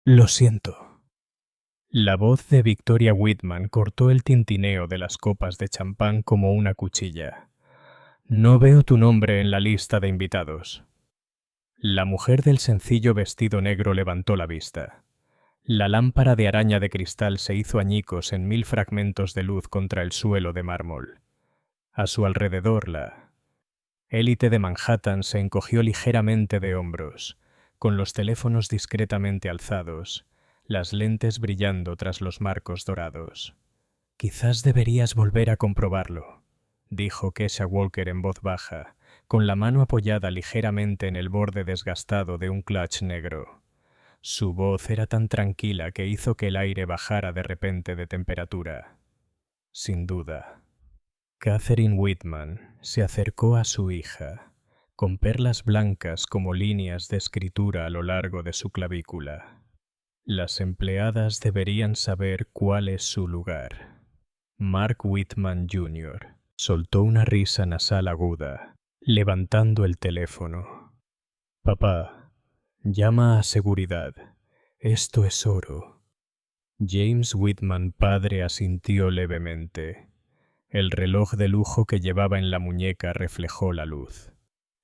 Lo siento. La voz de Victoria Whitman cortó el tintineo de las copas de champán como una cuchilla. No veo tu nombre en la lista de invitados. La mujer del sencillo vestido negro levantó la vista. La lámpara de araña de cristal se hizo añicos en 1000 fragmentos de luz contra el suelo de mármol. A su alrededor la élite de Manhattan se encogió ligeramente de hombros, con los teléfonos discretamente alzados, las lentes brillando tras los marcos dorados. Quizás deberías volver a comprobarlo, dijo Kesha Walker en voz baja, con la mano apoyada ligeramente en el borde desgastado de un clutch negro. Su voz era tan tranquila que hizo que el aire bajara de repente de temperatura. Sin duda. Catherine Whitman se acercó a su hija, con perlas blancas como líneas de escritura a lo largo de su clavícula. Las empleadas deberían saber cuál es su lugar. Mark Whitman Jr. soltó una risa nasal aguda, levantando el teléfono. Papá, llama a seguridad. Esto es oro. James Whitman padre asintió levemente. El reloj de lujo que llevaba en la muñeca reflejó la luz.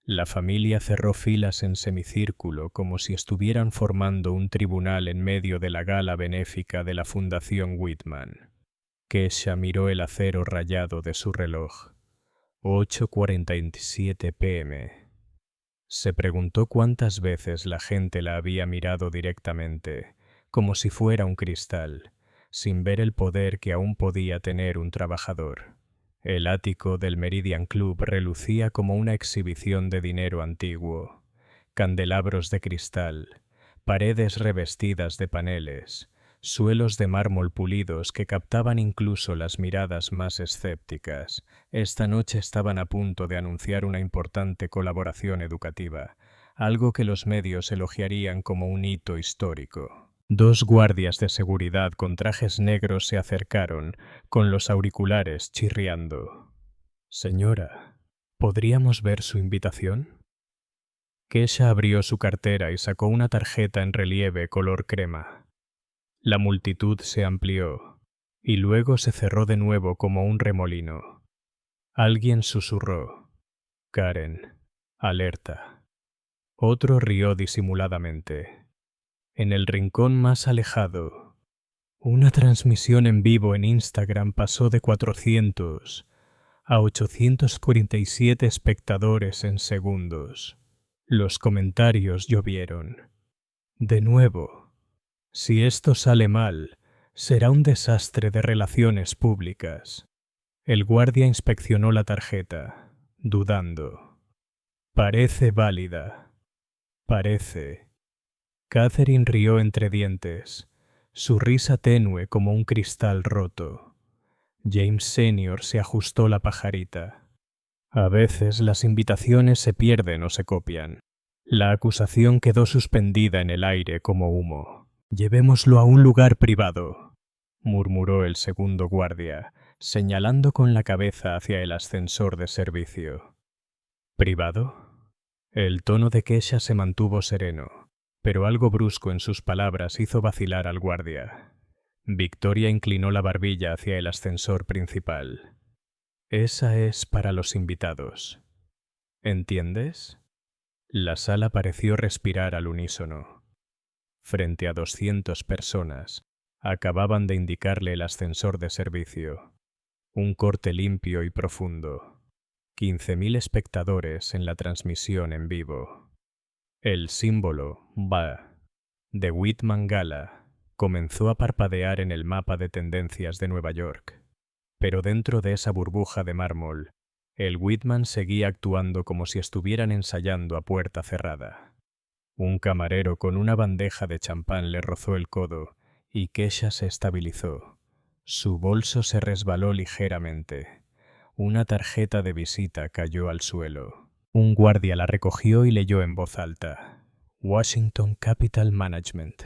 La familia cerró filas en semicírculo como si estuvieran formando un tribunal en medio de la gala benéfica de la Fundación Whitman. Kesha miró el acero rayado de su reloj. 8:47 p.m. Se preguntó cuántas veces la gente la había mirado directamente, como si fuera un cristal, sin ver el poder que aún podía tener un trabajador. El ático del Meridian Club relucía como una exhibición de dinero antiguo. Candelabros de cristal, paredes revestidas de paneles, suelos de mármol pulidos que captaban incluso las miradas más escépticas. Esta noche estaban a punto de anunciar una importante colaboración educativa, algo que los medios elogiarían como un hito histórico. 2 guardias de seguridad con trajes negros se acercaron, con los auriculares chirriando. Señora, ¿podríamos ver su invitación? Kesha abrió su cartera y sacó una tarjeta en relieve color crema. La multitud se amplió, y luego se cerró de nuevo como un remolino. Alguien susurró. Karen, alerta. Otro rió disimuladamente. En el rincón más alejado, una transmisión en vivo en Instagram pasó de 400 a 847 espectadores en segundos. Los comentarios llovieron. De nuevo, si esto sale mal, será un desastre de relaciones públicas. El guardia inspeccionó la tarjeta, dudando. Parece válida. Parece. Catherine rió entre dientes, su risa tenue como un cristal roto. James Senior se ajustó la pajarita. A veces las invitaciones se pierden o se copian. La acusación quedó suspendida en el aire como humo. Llevémoslo a un lugar privado, murmuró el segundo guardia, señalando con la cabeza hacia el ascensor de servicio. ¿Privado? El tono de Kesha se mantuvo sereno, pero algo brusco en sus palabras hizo vacilar al guardia. Victoria inclinó la barbilla hacia el ascensor principal. Esa es para los invitados. ¿Entiendes? La sala pareció respirar al unísono. Frente a 200 personas, acababan de indicarle el ascensor de servicio. Un corte limpio y profundo. 15.000 espectadores en la transmisión en vivo. El símbolo BA de Whitman Gala comenzó a parpadear en el mapa de tendencias de Nueva York. Pero dentro de esa burbuja de mármol, el Whitman seguía actuando como si estuvieran ensayando a puerta cerrada. Un camarero con una bandeja de champán le rozó el codo y Kesha se estabilizó. Su bolso se resbaló ligeramente. Una tarjeta de visita cayó al suelo. Un guardia la recogió y leyó en voz alta. Washington Capital Management.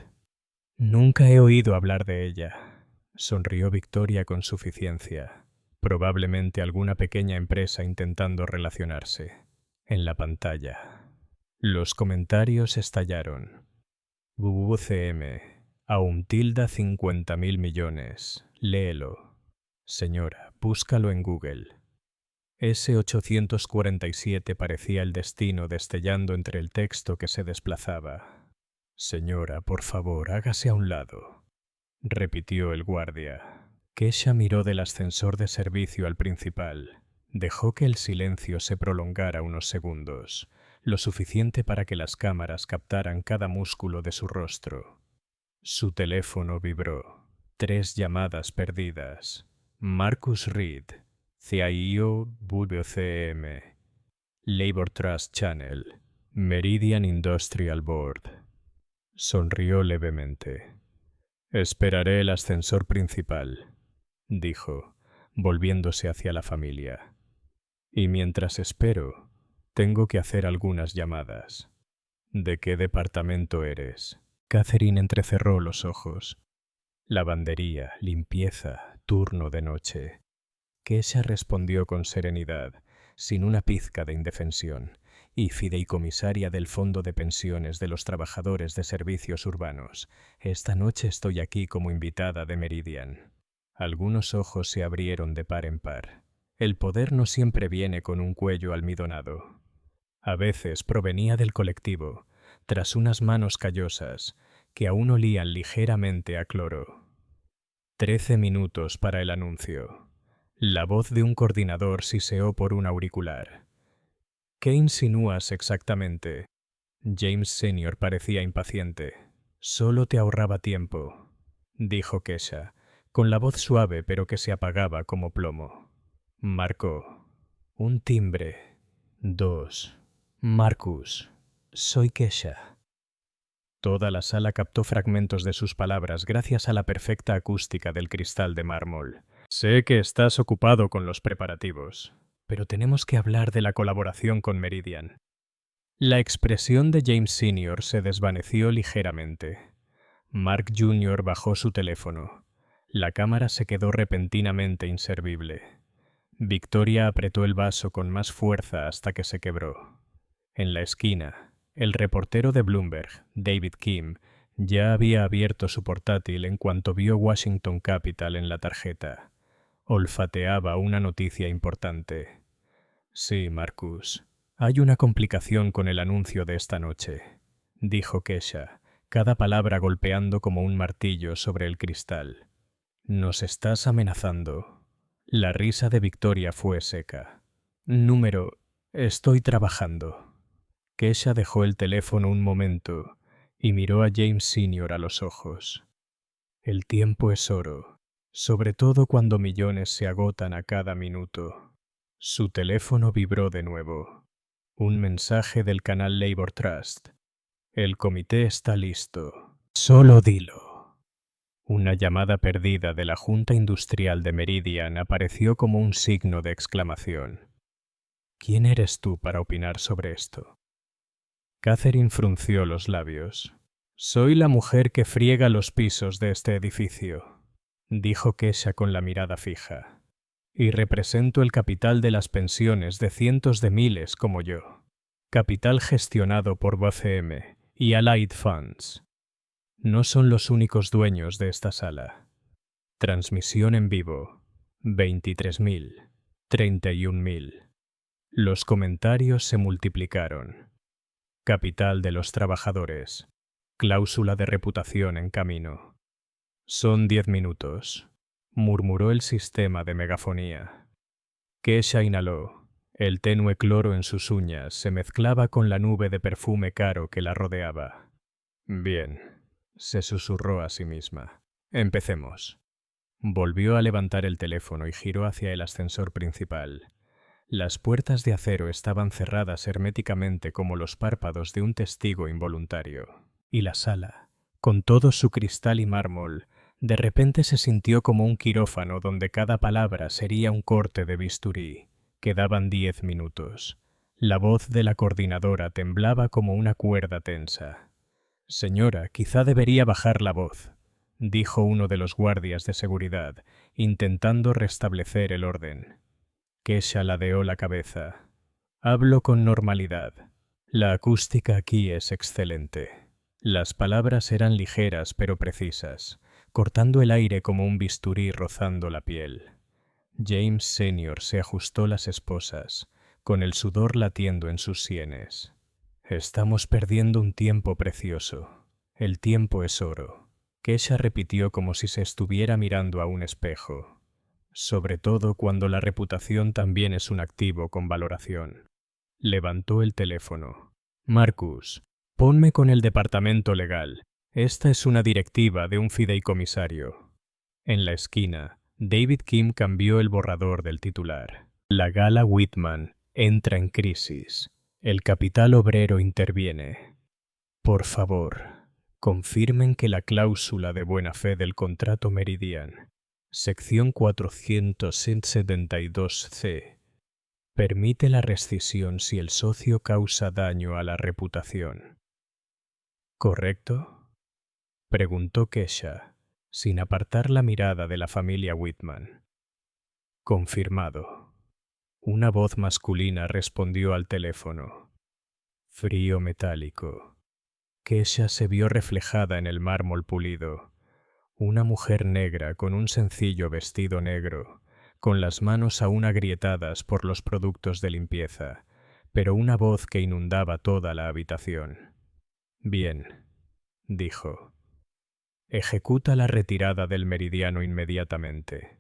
Nunca he oído hablar de ella. Sonrió Victoria con suficiencia. Probablemente alguna pequeña empresa intentando relacionarse. En la pantalla. Los comentarios estallaron. WWCM. Aum tilda 50.000 millones. Léelo. Señora, búscalo en Google. S-847 parecía el destino destellando entre el texto que se desplazaba. Señora, por favor, hágase a un lado, repitió el guardia. Kesha miró del ascensor de servicio al principal. Dejó que el silencio se prolongara unos segundos, lo suficiente para que las cámaras captaran cada músculo de su rostro. Su teléfono vibró. 3 llamadas perdidas. Marcus Reed, CIO WCM, Labor Trust Channel, Meridian Industrial Board. Sonrió levemente. Esperaré el ascensor principal, dijo, volviéndose hacia la familia. Y mientras espero, tengo que hacer algunas llamadas. ¿De qué departamento eres? Catherine entrecerró los ojos. Lavandería, limpieza, turno de noche. Kesha respondió con serenidad, sin una pizca de indefensión, y fideicomisaria del Fondo de Pensiones de los Trabajadores de Servicios Urbanos. Esta noche estoy aquí como invitada de Meridian. Algunos ojos se abrieron de par en par. El poder no siempre viene con un cuello almidonado. A veces provenía del colectivo, tras unas manos callosas, que aún olían ligeramente a cloro. 13 minutos para el anuncio. La voz de un coordinador siseó por un auricular. ¿Qué insinúas exactamente? James Senior parecía impaciente. Solo te ahorraba tiempo, dijo Kesha, con la voz suave pero que se apagaba como plomo. Marcó. Un timbre. 2. Marcus. Soy Kesha. Toda la sala captó fragmentos de sus palabras gracias a la perfecta acústica del cristal de mármol. Sé que estás ocupado con los preparativos, pero tenemos que hablar de la colaboración con Meridian. La expresión de James Senior se desvaneció ligeramente. Mark Jr. bajó su teléfono. La cámara se quedó repentinamente inservible. Victoria apretó el vaso con más fuerza hasta que se quebró. En la esquina, el reportero de Bloomberg, David Kim, ya había abierto su portátil en cuanto vio Washington Capital en la tarjeta. Olfateaba una noticia importante. Sí, Marcus. Hay una complicación con el anuncio de esta noche, dijo Kesha, cada palabra golpeando como un martillo sobre el cristal. Nos estás amenazando. La risa de Victoria fue seca. Número, estoy trabajando. Kesha dejó el teléfono un momento y miró a James Senior a los ojos. El tiempo es oro, sobre todo cuando millones se agotan a cada minuto. Su teléfono vibró de nuevo. Un mensaje del canal Labor Trust. El comité está listo. Solo dilo. Una llamada perdida de la Junta Industrial de Meridian apareció como un signo de exclamación. ¿Quién eres tú para opinar sobre esto? Catherine frunció los labios. Soy la mujer que friega los pisos de este edificio, dijo Kesha con la mirada fija. Y represento el capital de las pensiones de cientos de miles como yo. Capital gestionado por BCM y Allied Funds. No son los únicos dueños de esta sala. Transmisión en vivo. 23.000. 31.000. Los comentarios se multiplicaron. Capital de los trabajadores. Cláusula de reputación en camino. Son 10 minutos, murmuró el sistema de megafonía. Kesha inhaló. El tenue cloro en sus uñas se mezclaba con la nube de perfume caro que la rodeaba. Bien, se susurró a sí misma. Empecemos. Volvió a levantar el teléfono y giró hacia el ascensor principal. Las puertas de acero estaban cerradas herméticamente como los párpados de un testigo involuntario. Y la sala, con todo su cristal y mármol, de repente se sintió como un quirófano donde cada palabra sería un corte de bisturí. Quedaban 10 minutos. La voz de la coordinadora temblaba como una cuerda tensa. Señora, quizá debería bajar la voz, dijo uno de los guardias de seguridad, intentando restablecer el orden. Kesha ladeó la cabeza. Hablo con normalidad. La acústica aquí es excelente. Las palabras eran ligeras pero precisas, cortando el aire como un bisturí rozando la piel. James Senior se ajustó las esposas, con el sudor latiendo en sus sienes. Estamos perdiendo un tiempo precioso. El tiempo es oro. Kesha repitió como si se estuviera mirando a un espejo. Sobre todo cuando la reputación también es un activo con valoración. Levantó el teléfono. Marcus, ponme con el departamento legal. Esta es una directiva de un fideicomisario. En la esquina, David Kim cambió el borrador del titular. La Gala Whitman entra en crisis. El capital obrero interviene. Por favor, confirmen que la cláusula de buena fe del contrato Meridian, sección 472C, permite la rescisión si el socio causa daño a la reputación. ¿Correcto?, preguntó Kesha, sin apartar la mirada de la familia Whitman. Confirmado. Una voz masculina respondió al teléfono. Frío metálico. Kesha se vio reflejada en el mármol pulido. Una mujer negra con un sencillo vestido negro, con las manos aún agrietadas por los productos de limpieza, pero una voz que inundaba toda la habitación. Bien, dijo. Ejecuta la retirada del meridiano inmediatamente.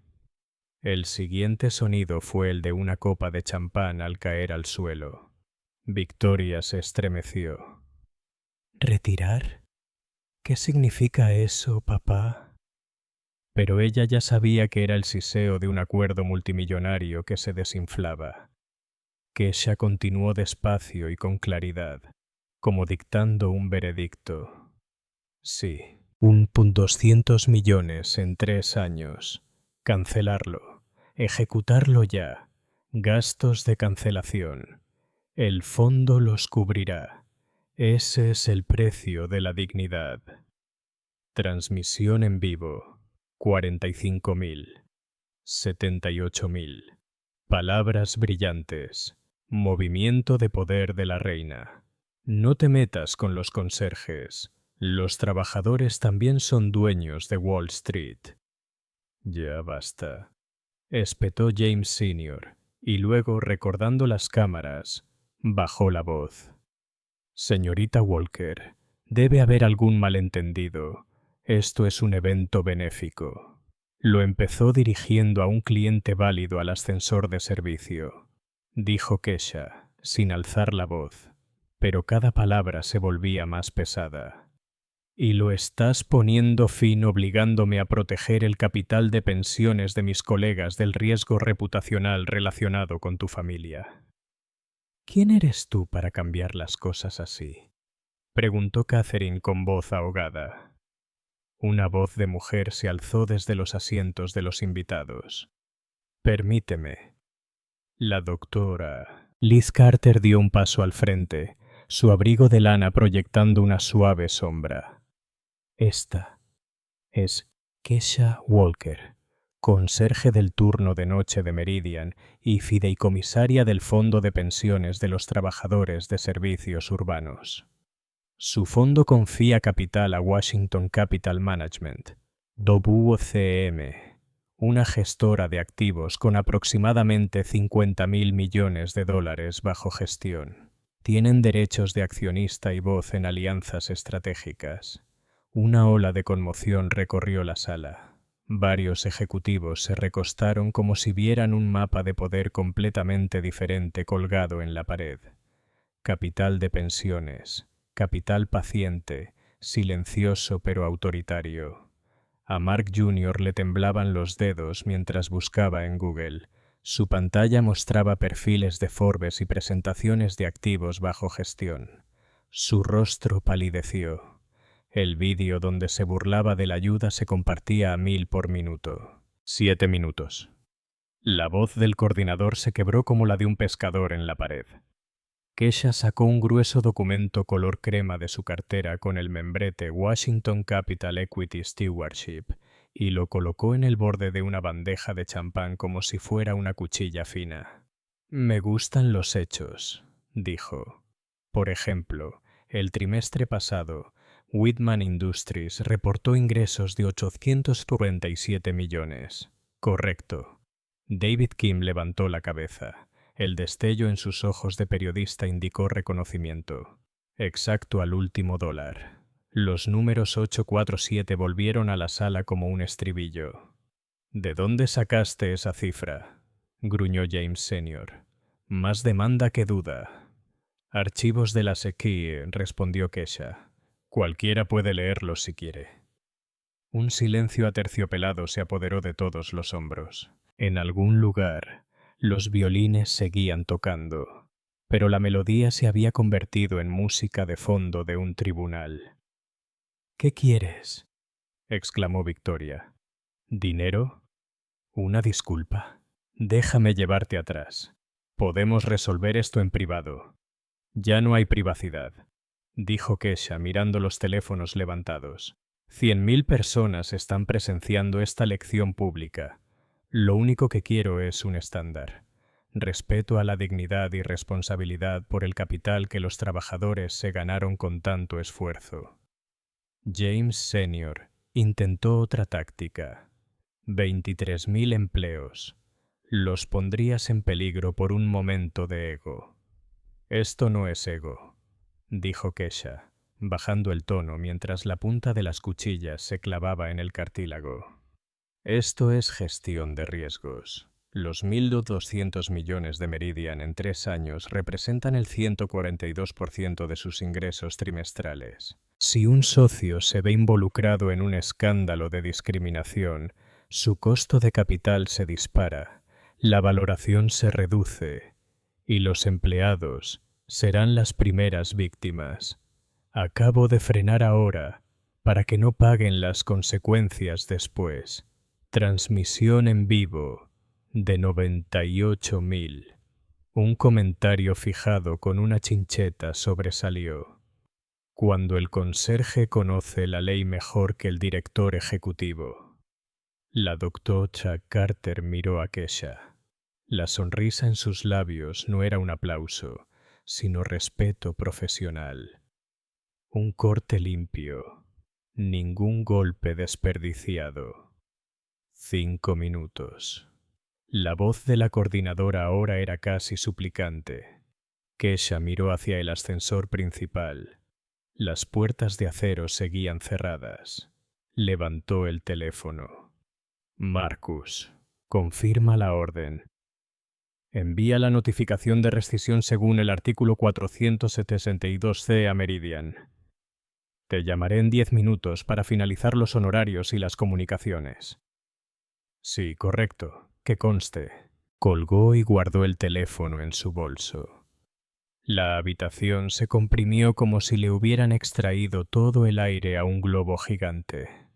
El siguiente sonido fue el de una copa de champán al caer al suelo. Victoria se estremeció. ¿Retirar? ¿Qué significa eso, papá? Pero ella ya sabía que era el siseo de un acuerdo multimillonario que se desinflaba. Kesha continuó despacio y con claridad, como dictando un veredicto. Sí, 200 millones en 3 años. Cancelarlo. Ejecutarlo ya. Gastos de cancelación. El fondo los cubrirá. Ese es el precio de la dignidad. Transmisión en vivo. 45.000. 78.000. Palabras brillantes. Movimiento de poder de la reina. No te metas con los conserjes. Los trabajadores también son dueños de Wall Street. Ya basta, espetó James Senior, y luego, recordando las cámaras, bajó la voz. Señorita Walker, debe haber algún malentendido. Esto es un evento benéfico. Lo empezó dirigiendo a un cliente válido al ascensor de servicio. Dijo Kesha, sin alzar la voz, pero cada palabra se volvía más pesada. Y lo estás poniendo fin obligándome a proteger el capital de pensiones de mis colegas del riesgo reputacional relacionado con tu familia. ¿Quién eres tú para cambiar las cosas así?, preguntó Catherine con voz ahogada. Una voz de mujer se alzó desde los asientos de los invitados. Permíteme. La doctora Liz Carter dio un paso al frente, su abrigo de lana proyectando una suave sombra. Esta es Kesha Walker, conserje del turno de noche de Meridian y fideicomisaria del Fondo de Pensiones de los Trabajadores de Servicios Urbanos. Su fondo confía capital a Washington Capital Management, WCM, una gestora de activos con aproximadamente 50.000 millones de dólares bajo gestión. Tienen derechos de accionista y voz en alianzas estratégicas. Una ola de conmoción recorrió la sala. Varios ejecutivos se recostaron como si vieran un mapa de poder completamente diferente colgado en la pared. Capital de pensiones, capital paciente, silencioso pero autoritario. A Mark Jr. le temblaban los dedos mientras buscaba en Google. Su pantalla mostraba perfiles de Forbes y presentaciones de activos bajo gestión. Su rostro palideció. El vídeo donde se burlaba de la ayuda se compartía a 1000 por minuto. 7 minutos. La voz del coordinador se quebró como la de un pescador en la pared. Kesha sacó un grueso documento color crema de su cartera con el membrete Washington Capital Equity Stewardship y lo colocó en el borde de una bandeja de champán como si fuera una cuchilla fina. Me gustan los hechos, dijo. Por ejemplo, el trimestre pasado, Whitman Industries reportó ingresos de 847 millones. Correcto. David Kim levantó la cabeza. El destello en sus ojos de periodista indicó reconocimiento. Exacto al último dólar. Los números 847 volvieron a la sala como un estribillo. ¿De dónde sacaste esa cifra?, gruñó James Sr. Más demanda que duda. Archivos de la SEC, respondió Kesha. Cualquiera puede leerlos si quiere. Un silencio aterciopelado se apoderó de todos los hombros. En algún lugar, los violines seguían tocando, pero la melodía se había convertido en música de fondo de un tribunal. ¿Qué quieres?, exclamó Victoria. ¿Dinero? ¿Una disculpa? Déjame llevarte atrás. Podemos resolver esto en privado. Ya no hay privacidad, dijo Kesha mirando los teléfonos levantados. 100.000 personas están presenciando esta lección pública. Lo único que quiero es un estándar. Respeto a la dignidad y responsabilidad por el capital que los trabajadores se ganaron con tanto esfuerzo. James Sr. intentó otra táctica. 23.000 empleos. Los pondrías en peligro por un momento de ego. Esto no es ego, dijo Kesha, bajando el tono mientras la punta de las cuchillas se clavaba en el cartílago. Esto es gestión de riesgos. Los 1.200 millones de Meridian en 3 años representan el 142% de sus ingresos trimestrales. Si un socio se ve involucrado en un escándalo de discriminación, su costo de capital se dispara, la valoración se reduce y los empleados serán las primeras víctimas. Acabo de frenar ahora para que no paguen las consecuencias después. Transmisión en vivo de 98.000. Un comentario fijado con una chincheta sobresalió. Cuando el conserje conoce la ley mejor que el director ejecutivo. La doctora Carter miró a Kesha. La sonrisa en sus labios no era un aplauso, sino respeto profesional. Un corte limpio. Ningún golpe desperdiciado. 5 minutos. La voz de la coordinadora ahora era casi suplicante. Kesha miró hacia el ascensor principal. Las puertas de acero seguían cerradas. Levantó el teléfono. Marcus, confirma la orden. Envía la notificación de rescisión según el artículo 472C a Meridian. Te llamaré en 10 minutos para finalizar los honorarios y las comunicaciones. Sí, correcto, que conste. Colgó y guardó el teléfono en su bolso. La habitación se comprimió como si le hubieran extraído todo el aire a un globo gigante.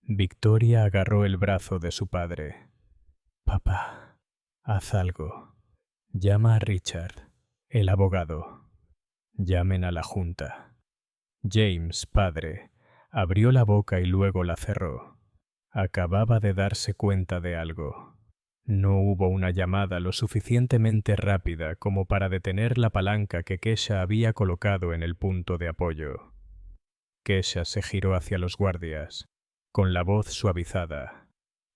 Victoria agarró el brazo de su padre. Papá, haz algo. Llama a Richard, el abogado. Llamen a la junta. James, padre, abrió la boca y luego la cerró. Acababa de darse cuenta de algo. No hubo una llamada lo suficientemente rápida como para detener la palanca que Kesha había colocado en el punto de apoyo. Kesha se giró hacia los guardias, con la voz suavizada.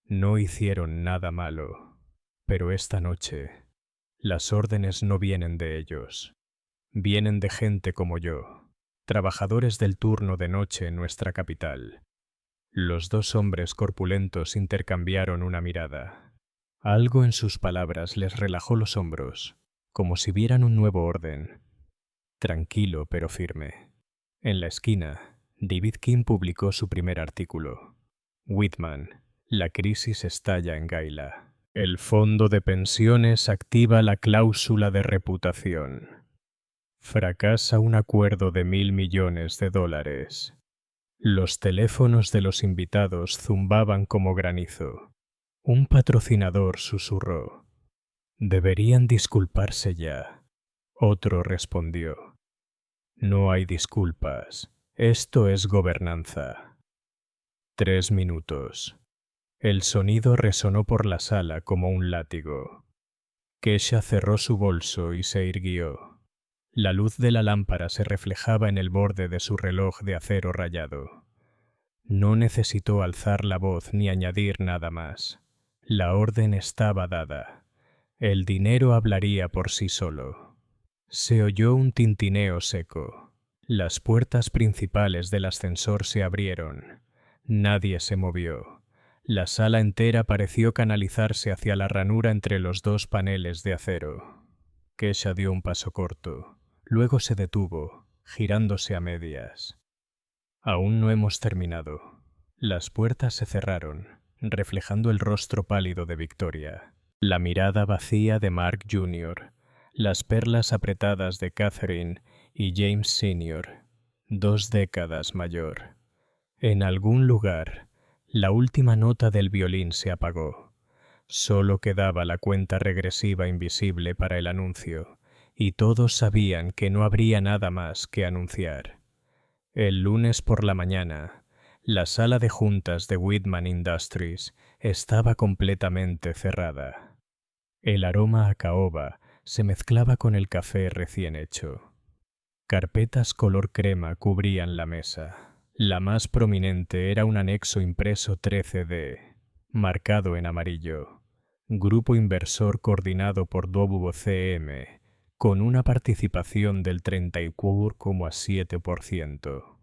No hicieron nada malo, pero esta noche las órdenes no vienen de ellos. Vienen de gente como yo, trabajadores del turno de noche en nuestra capital. Los dos hombres corpulentos intercambiaron una mirada. Algo en sus palabras les relajó los hombros, como si vieran un nuevo orden. Tranquilo pero firme. En la esquina, David Kim publicó su primer artículo. Whitman, la crisis estalla en Gayla. El fondo de pensiones activa la cláusula de reputación. Fracasa un acuerdo de $1.000 millones. Los teléfonos de los invitados zumbaban como granizo. Un patrocinador susurró. Deberían disculparse ya. Otro respondió. No hay disculpas. Esto es gobernanza. 3 minutos. El sonido resonó por la sala como un látigo. Kesha cerró su bolso y se irguió. La luz de la lámpara se reflejaba en el borde de su reloj de acero rayado. No necesitó alzar la voz ni añadir nada más. La orden estaba dada. El dinero hablaría por sí solo. Se oyó un tintineo seco. Las puertas principales del ascensor se abrieron. Nadie se movió. La sala entera pareció canalizarse hacia la ranura entre los dos paneles de acero. Kesha dio un paso corto. Luego se detuvo, girándose a medias. Aún no hemos terminado. Las puertas se cerraron, reflejando el rostro pálido de Victoria, la mirada vacía de Mark Jr., las perlas apretadas de Catherine y James Sr., 2 décadas mayor. En algún lugar, la última nota del violín se apagó. Solo quedaba la cuenta regresiva invisible para el anuncio, y todos sabían que no habría nada más que anunciar. El lunes por la mañana, la sala de juntas de Whitman Industries estaba completamente cerrada. El aroma a caoba se mezclaba con el café recién hecho. Carpetas color crema cubrían la mesa. La más prominente era un anexo impreso 13D, marcado en amarillo. Grupo inversor coordinado por WCM, con una participación del 34,7%.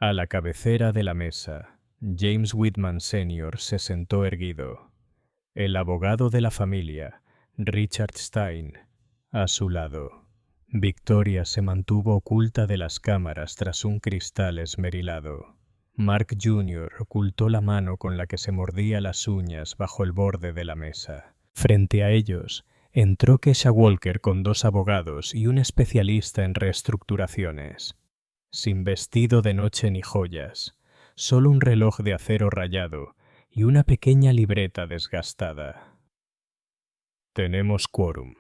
A la cabecera de la mesa, James Whitman Sr. se sentó erguido. El abogado de la familia, Richard Stein, a su lado. Victoria se mantuvo oculta de las cámaras tras un cristal esmerilado. Mark Jr. ocultó la mano con la que se mordía las uñas bajo el borde de la mesa. Frente a ellos, entró Kesha Walker con 2 abogados y un especialista en reestructuraciones. Sin vestido de noche ni joyas, solo un reloj de acero rayado y una pequeña libreta desgastada. «Tenemos quórum»,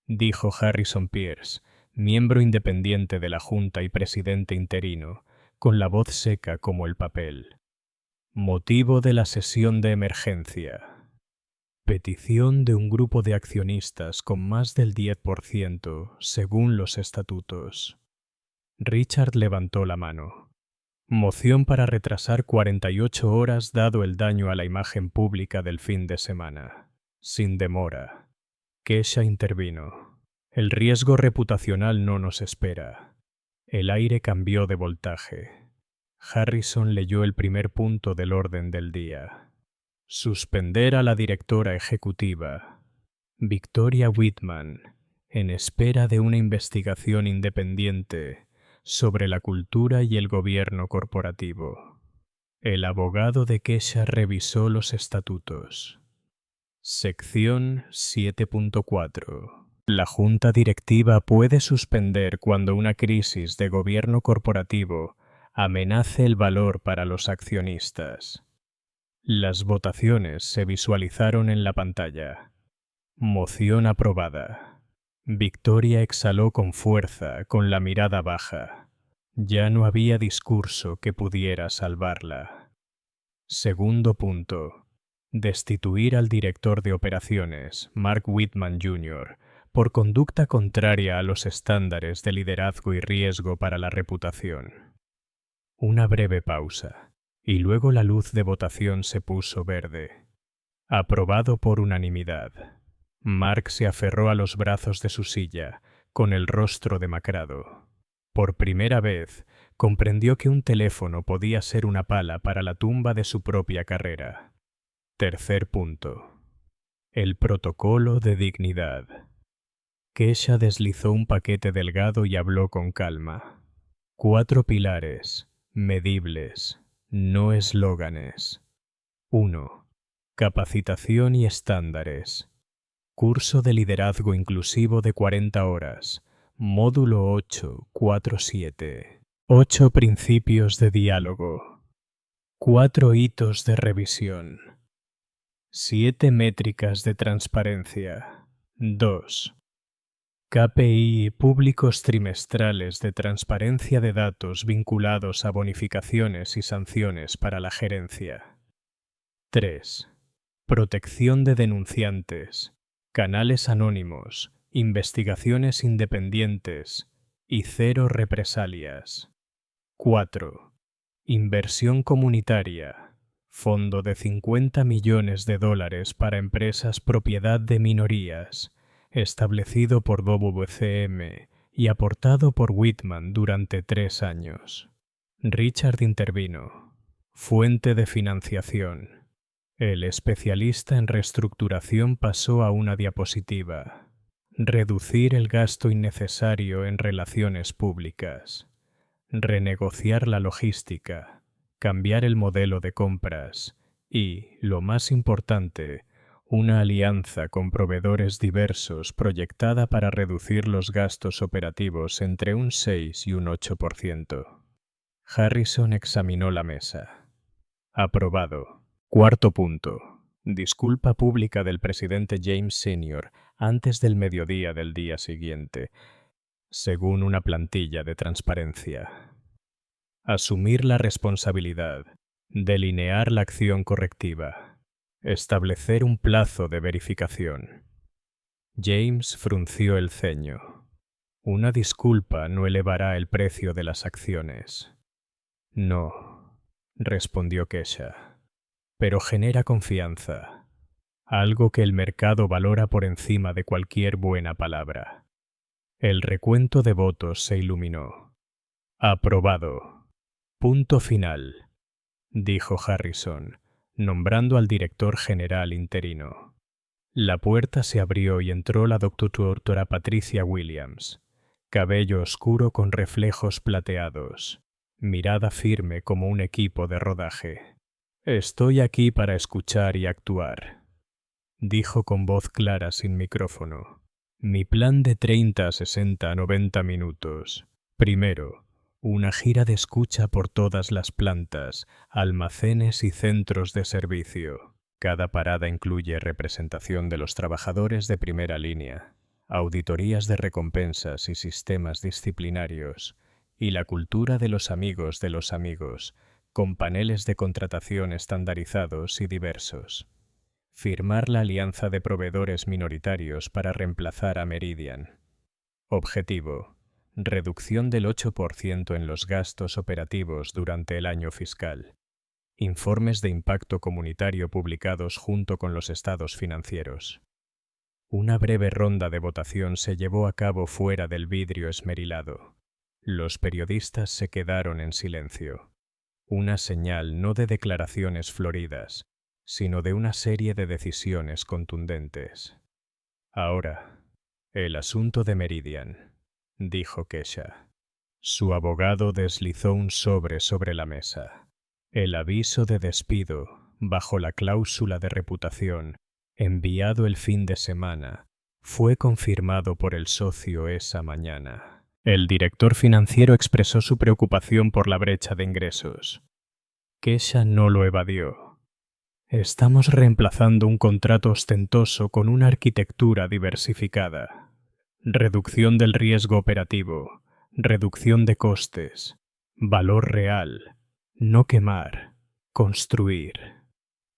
dijo Harrison Pierce, miembro independiente de la Junta y presidente interino, con la voz seca como el papel. «Motivo de la sesión de emergencia. Petición de un grupo de accionistas con más del 10%, según los estatutos». Richard levantó la mano. «Moción para retrasar 48 horas dado el daño a la imagen pública del fin de semana. Sin demora». Kesha intervino. «El riesgo reputacional no nos espera». El aire cambió de voltaje. Harrison leyó el primer punto del orden del día. Suspender a la directora ejecutiva, Victoria Whitman, en espera de una investigación independiente sobre la cultura y el gobierno corporativo. El abogado de Kesha revisó los estatutos. Sección 7.4. La Junta Directiva puede suspender cuando una crisis de gobierno corporativo amenace el valor para los accionistas. Las votaciones se visualizaron en la pantalla. Moción aprobada. Victoria exhaló con fuerza, con la mirada baja. Ya no había discurso que pudiera salvarla. Segundo punto. Destituir al director de operaciones, Mark Whitman Jr., por conducta contraria a los estándares de liderazgo y riesgo para la reputación. Una breve pausa, y luego la luz de votación se puso verde. Aprobado por unanimidad. Mark se aferró a los brazos de su silla, con el rostro demacrado. Por primera vez, comprendió que un teléfono podía ser una pala para la tumba de su propia carrera. Tercer punto. El protocolo de dignidad. Kesha deslizó un paquete delgado y habló con calma. 4 pilares, medibles, no eslóganes. 1. Capacitación y estándares. Curso de liderazgo inclusivo de 40 horas. Módulo 847. 8 principios de diálogo. 4 hitos de revisión. 7 métricas de transparencia. 2. KPI públicos trimestrales de transparencia de datos vinculados a bonificaciones y sanciones para la gerencia. 3. Protección de denunciantes, canales anónimos investigaciones independientes y 0 represalias. 4. Inversión comunitaria, fondo de $50 millones para empresas propiedad de minorías, establecido por WCM y aportado por Whitman durante 3 años. Richard intervino. Fuente de financiación. El especialista en reestructuración pasó a una diapositiva. Reducir el gasto innecesario en relaciones públicas. Renegociar la logística. Cambiar el modelo de compras. Y, lo más importante, una alianza con proveedores diversos proyectada para reducir los gastos operativos entre un 6 y un 8%. Harrison examinó la mesa. Aprobado. 4. punto. Disculpa pública del presidente James Sr. antes del mediodía del día siguiente, según una plantilla de transparencia. Asumir la responsabilidad. Delinear la acción correctiva. Establecer un plazo de verificación. James frunció el ceño. Una disculpa no elevará el precio de las acciones. No, respondió Kesha, pero genera confianza, algo que el mercado valora por encima de cualquier buena palabra. El recuento de votos se iluminó. Aprobado. Punto final, dijo Harrison, nombrando al director general interino. La puerta se abrió y entró la doctora Patricia Williams, cabello oscuro con reflejos plateados, mirada firme como un equipo de rodaje. Estoy aquí para escuchar y actuar, dijo con voz clara sin micrófono. Mi plan de 30, 60, 90 minutos. Primero, una gira de escucha por todas las plantas, almacenes y centros de servicio. Cada parada incluye representación de los trabajadores de primera línea, auditorías de recompensas y sistemas disciplinarios, y la cultura de los amigos, con paneles de contratación estandarizados y diversos. Firmar la alianza de proveedores minoritarios para reemplazar a Meridian. Objetivo: reducción del 8% en los gastos operativos durante el año fiscal. Informes de impacto comunitario publicados junto con los estados financieros. Una breve ronda de votación se llevó a cabo fuera del vidrio esmerilado. Los periodistas se quedaron en silencio. Una señal no de declaraciones floridas, sino de una serie de decisiones contundentes. Ahora, el asunto de Meridian, dijo Kesha. Su abogado deslizó un sobre la mesa. El aviso de despido, bajo la cláusula de reputación, enviado el fin de semana, fue confirmado por el socio esa mañana. El director financiero expresó su preocupación por la brecha de ingresos. Kesha no lo evadió. Estamos reemplazando un contrato ostentoso con una arquitectura diversificada. Reducción del riesgo operativo, reducción de costes, valor real, no quemar, construir.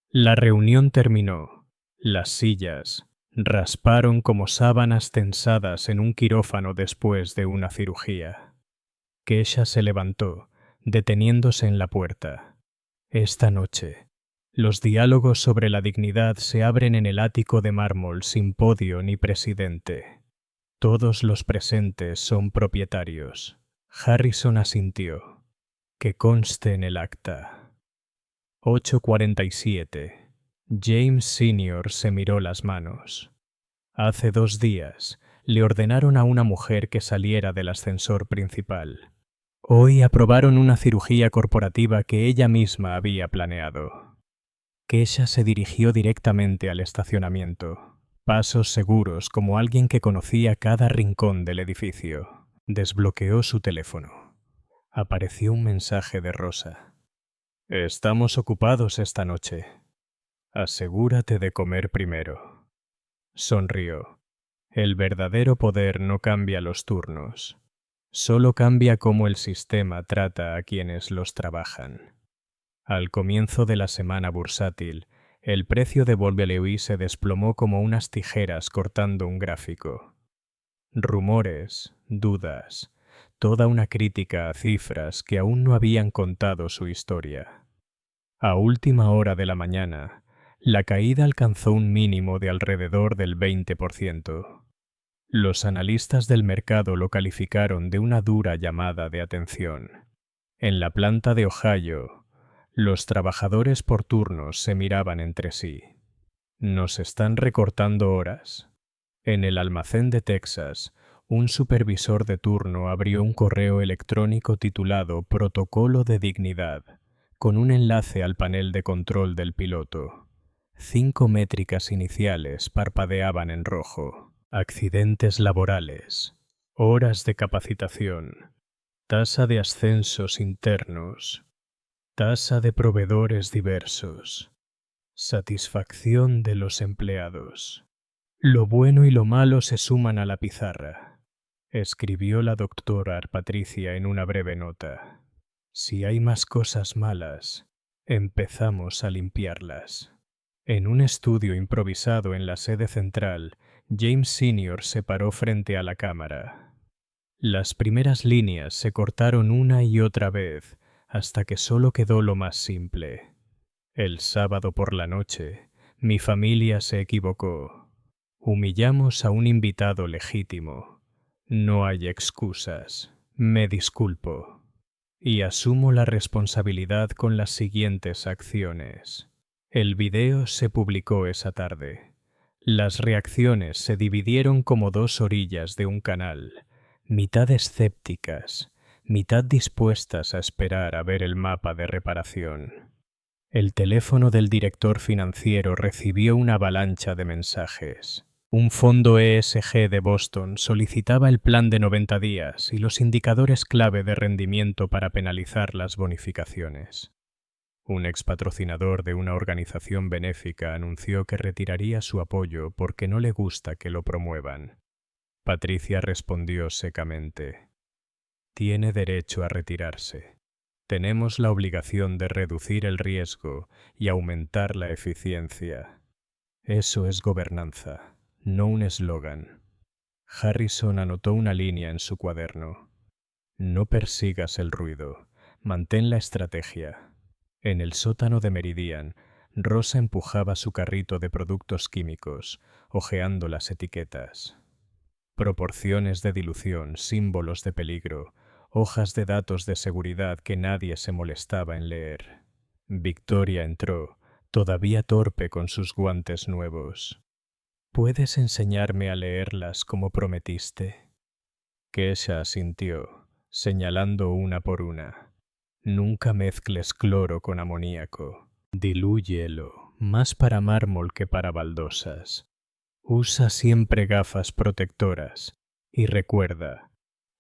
La reunión terminó. Las sillas rasparon como sábanas tensadas en un quirófano después de una cirugía. Kesha se levantó, deteniéndose en la puerta. Esta noche, los diálogos sobre la dignidad se abren en el ático de mármol sin podio ni presidente. Todos los presentes son propietarios. Harrison asintió. Que conste en el acta. 8:47. James Sr. se miró las manos. Hace 2 días le ordenaron a una mujer que saliera del ascensor principal. Hoy aprobaron una cirugía corporativa que ella misma había planeado. Kesha se dirigió directamente al estacionamiento. Pasos seguros como alguien que conocía cada rincón del edificio. Desbloqueó su teléfono. Apareció un mensaje de Rosa. Estamos ocupados esta noche. Asegúrate de comer primero. Sonrió. El verdadero poder no cambia los turnos. Solo cambia cómo el sistema trata a quienes los trabajan. Al comienzo de la semana bursátil, el precio de WLI se desplomó como unas tijeras cortando un gráfico. Rumores, dudas, toda una crítica a cifras que aún no habían contado su historia. A última hora de la mañana, la caída alcanzó un mínimo de alrededor del 20%. Los analistas del mercado lo calificaron de una dura llamada de atención. En la planta de Ohio, los trabajadores por turnos se miraban entre sí. ¿Nos están recortando horas? En el almacén de Texas, un supervisor de turno abrió un correo electrónico titulado Protocolo de Dignidad, con un enlace al panel de control del piloto. 5 métricas iniciales parpadeaban en rojo. Accidentes laborales, horas de capacitación, tasa de ascensos internos, tasa de proveedores diversos, satisfacción de los empleados. Lo bueno y lo malo se suman a la pizarra, escribió la doctora Patricia en una breve nota. Si hay más cosas malas, empezamos a limpiarlas. En un estudio improvisado en la sede central, James Sr. se paró frente a la cámara. Las primeras líneas se cortaron una y otra vez hasta que solo quedó lo más simple. El sábado por la noche, mi familia se equivocó. Humillamos a un invitado legítimo. No hay excusas. Me disculpo. Y asumo la responsabilidad con las siguientes acciones. El video se publicó esa tarde. Las reacciones se dividieron como dos orillas de un canal, mitad escépticas, mitad dispuestas a esperar a ver el mapa de reparación. El teléfono del director financiero recibió una avalancha de mensajes. Un fondo ESG de Boston solicitaba el plan de 90 días y los indicadores clave de rendimiento para penalizar las bonificaciones. Un expatrocinador de una organización benéfica anunció que retiraría su apoyo porque no le gusta que lo promuevan. Patricia respondió secamente: «Tiene derecho a retirarse. Tenemos la obligación de reducir el riesgo y aumentar la eficiencia. Eso es gobernanza, no un eslogan». Harrison anotó una línea en su cuaderno. «No persigas el ruido, mantén la estrategia». En el sótano de Meridian, Rosa empujaba su carrito de productos químicos, hojeando las etiquetas. Proporciones de dilución, símbolos de peligro, hojas de datos de seguridad que nadie se molestaba en leer. Victoria entró, todavía torpe con sus guantes nuevos. «¿Puedes enseñarme a leerlas como prometiste?». Kesha asintió, señalando una por una. «Nunca mezcles cloro con amoníaco. Dilúyelo, más para mármol que para baldosas. Usa siempre gafas protectoras. Y recuerda,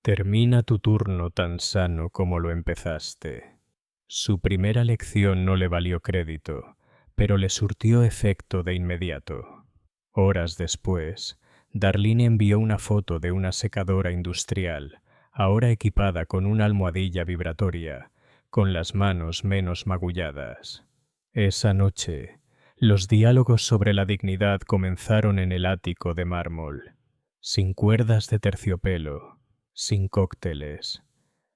termina tu turno tan sano como lo empezaste». Su primera lección no le valió crédito, pero le surtió efecto de inmediato. Horas después, Darlene envió una foto de una secadora industrial, ahora equipada con una almohadilla vibratoria, con las manos menos magulladas. Esa noche, los diálogos sobre la dignidad comenzaron en el ático de mármol, sin cuerdas de terciopelo, sin cócteles.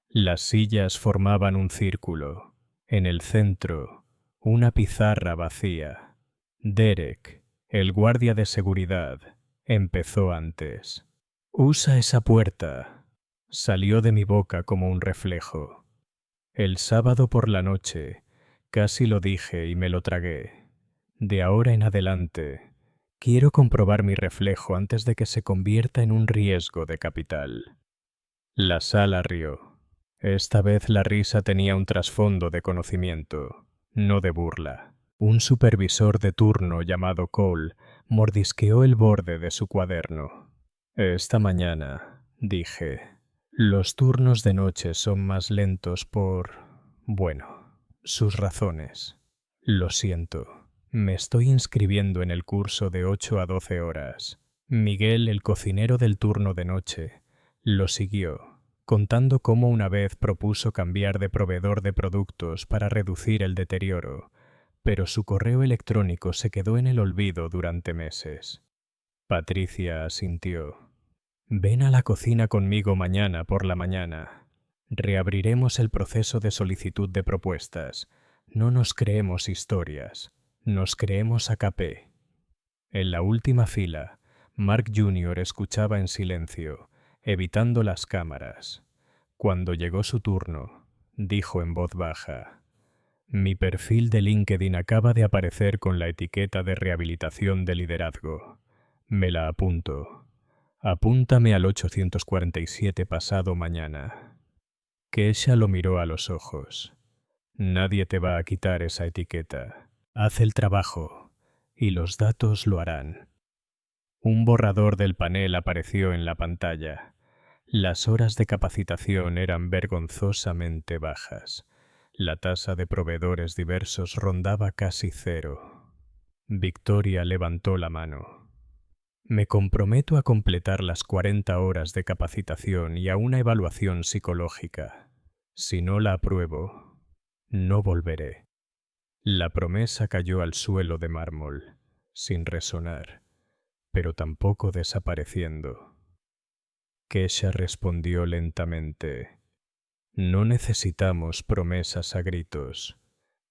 Las sillas formaban un círculo. En el centro, una pizarra vacía. Derek, el guardia de seguridad, empezó antes. «Usa esa puerta», salió de mi boca como un reflejo. El sábado por la noche, casi lo dije y me lo tragué. De ahora en adelante, quiero comprobar mi reflejo antes de que se convierta en un riesgo de capital. La sala rió. Esta vez la risa tenía un trasfondo de conocimiento, no de burla. Un supervisor de turno llamado Cole mordisqueó el borde de su cuaderno. «Esta mañana», dije, «los turnos de noche son más lentos bueno, sus razones. Lo siento. Me estoy inscribiendo en el curso de 8 a 12 horas». Miguel, el cocinero del turno de noche, lo siguió, contando cómo una vez propuso cambiar de proveedor de productos para reducir el deterioro, pero su correo electrónico se quedó en el olvido durante meses. Patricia asintió. Ven a la cocina conmigo mañana por la mañana. Reabriremos el proceso de solicitud de propuestas. No nos creemos historias, nos creemos AKP. En la última fila, Mark Jr. escuchaba en silencio, evitando las cámaras. Cuando llegó su turno, dijo en voz baja: Mi perfil de LinkedIn acaba de aparecer con la etiqueta de rehabilitación de liderazgo. Me la apunto. Apúntame al 847 pasado mañana. Kesha lo miró a los ojos. Nadie te va a quitar esa etiqueta. Haz el trabajo, y los datos lo harán. Un borrador del panel apareció en la pantalla. Las horas de capacitación eran vergonzosamente bajas. La tasa de proveedores diversos rondaba casi cero. Victoria levantó la mano. Me comprometo a completar las 40 horas de capacitación y a una evaluación psicológica. Si no la apruebo, no volveré. La promesa cayó al suelo de mármol, sin resonar, pero tampoco desapareciendo. Kesha respondió lentamente: No necesitamos promesas a gritos.